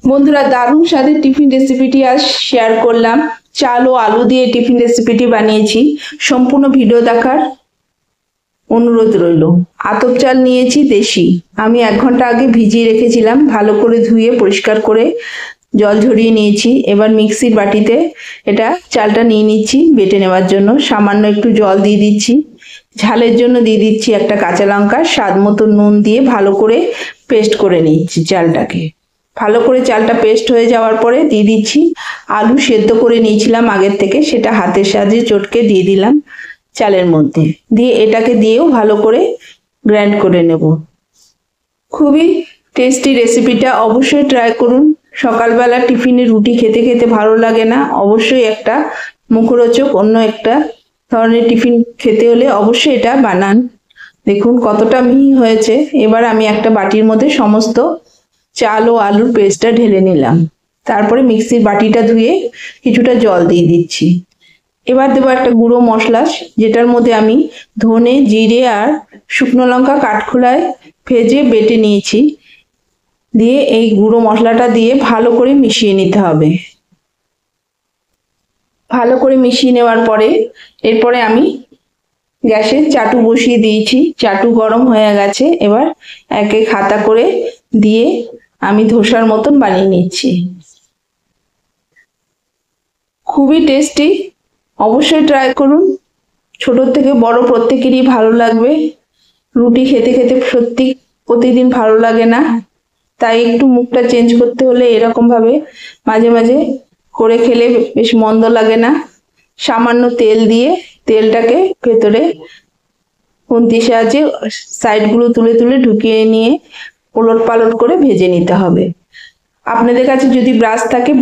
বন্ধুরা, দারুণ স্বাদের টিফিন রেসিপিটি আজ শেয়ার করলাম। চাল ও আলু দিয়ে টিফিন রেসিপিটি বানিয়েছি। সম্পূর্ণ ভিডিও দেখার অনুরোধ রইল। আতপ চাল নিয়েছি দেশি, আমি 1 ঘন্টা আগে ভিজিয়ে রেখেছিলাম। ভালো করে ধুয়ে পরিষ্কার করে জল ঝরিয়ে নিয়েছি। এবার মিক্সির বাটিতে এটা চালটা নিয়ে নিচ্ছি বেটে নেওয়ার জন্য। সামান্য একটু জল দিয়ে দিচ্ছি, ঝালের জন্য দিয়ে দিচ্ছি একটা কাঁচা লঙ্কা, স্বাদ মতো নুন দিয়ে ভালো করে পেস্ট করে নিচ্ছি চালটাকে। ভালো করে চালটা পেস্ট হয়ে যাওয়ার পরে দিয়ে দিচ্ছি আলু সেদ্ধ করে নিয়েছিলাম আগের থেকে, সেটা হাতের সাহায্যে চটকে দিয়ে দিলাম চালের মধ্যে। দিয়ে এটাকে দিয়েও ভালো করে গ্রাইন্ড করে নেব। খুবই টেস্টি রেসিপিটা, অবশ্যই ট্রাই করুন। সকালবেলা টিফিনে রুটি খেতে খেতে ভালো লাগে না, অবশ্যই একটা মুখরোচক অন্য একটা ধরনের টিফিন খেতে হলে অবশ্যই এটা বানান। দেখুন কতটা মিহি হয়েছে। এবার আমি একটা বাটির মধ্যে সমস্ত চাল ও আলুর পেস্টটা ঢেলে নিলাম। তারপরে মিক্সির বাটিটা ধুয়ে কিছুটা জল দিয়ে দিচ্ছি। এবার দেবো একটা গুঁড়ো মশলা, যেটার মধ্যে আমি ধনে, জিরে আর শুকনো লঙ্কা কাঠখোলায় ভেজে বেটে নিয়েছি। দিয়ে এই গুঁড়ো মশলাটা দিয়ে ভালো করে মিশিয়ে নিতে হবে। ভালো করে মিশিয়ে নেওয়ার পরে এরপরে আমি গ্যাসে চাটু বসিয়ে দিয়েছি। চাটু গরম হয়ে গেছে। এবার এক এক হাতা করে দিয়ে আমি ধোসার মতন বানিয়ে নিচ্ছি। খুবই টেস্টি, অবশ্যই ট্রাই করুন। ছোট থেকে বড় প্রত্যেকেরই ভালো লাগবে। রুটি খেতে খেতে সত্যি প্রতিদিন ভালো লাগে না, তাই একটু মুখটা চেঞ্জ করতে হলে এরকম ভাবে মাঝে মাঝে করে খেলে বেশ মন্দ লাগে না। সামান্য তেল দিয়ে তেলটাকে ভেতরে খুন্তির সাহায্যে সাইডগুলো তুলে তুলে ঢুকিয়ে নিয়ে ওলট পালট করে ভেজে নিতে হবে। আপনাদের কাছে যদি ব্রাশ থাকে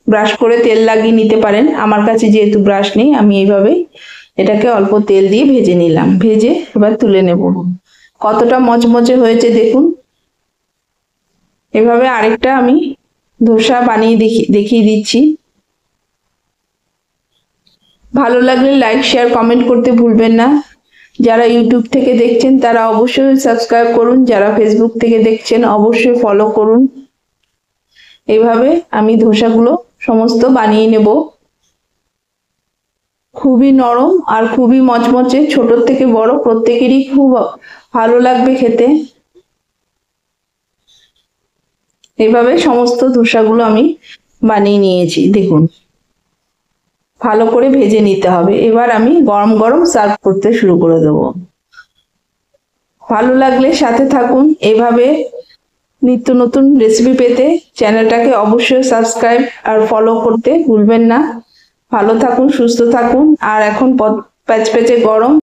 ব্রাশ করে তেল লাগিয়ে নিতে পারেন। আমার কাছে যেহেতু ব্রাশ নেই, আমি এইভাবে এটাকে অল্প তেল দিয়ে ভেজে নিলাম। ভেজে এবার তুলে নেব। কতটা মচমচে হয়েছে দেখুন। এভাবে আরেকটা আমি ধোসা বানিয়ে দেখিয়ে দিচ্ছি। ভালো লাগলে লাইক, শেয়ার, কমেন্ট করতে ভুলবেন না। যারা ইউটিউব থেকে দেখছেন তারা অবশ্যই সাবস্ক্রাইব করুন, যারা ফেসবুক থেকে দেখছেন অবশ্যই ফলো করুন। এইভাবে আমি ধোসাগুলো সমস্ত বানিয়ে নেব। খুবই নরম আর খুবই মচমচে, ছোট থেকে বড় প্রত্যেকেরই খুব ভালো লাগবে খেতে। এইভাবে সমস্ত ধোসাগুলো আমি বানিয়ে নিয়েছি। দেখুন ভালো করে ভেজে নিতে হবে। এবার আমি গরম গরম সার্ভ করতে শুরু করে দেব। ভালো লাগলে সাথে থাকুন। এভাবে নিত্য নতুন রেসিপি পেতে চ্যানেলটাকে অবশ্যই সাবস্ক্রাইব আর ফলো করতে ভুলবেন না। ভালো থাকুন, সুস্থ থাকুন। আর এখন প্যাচপ্যাচে গরম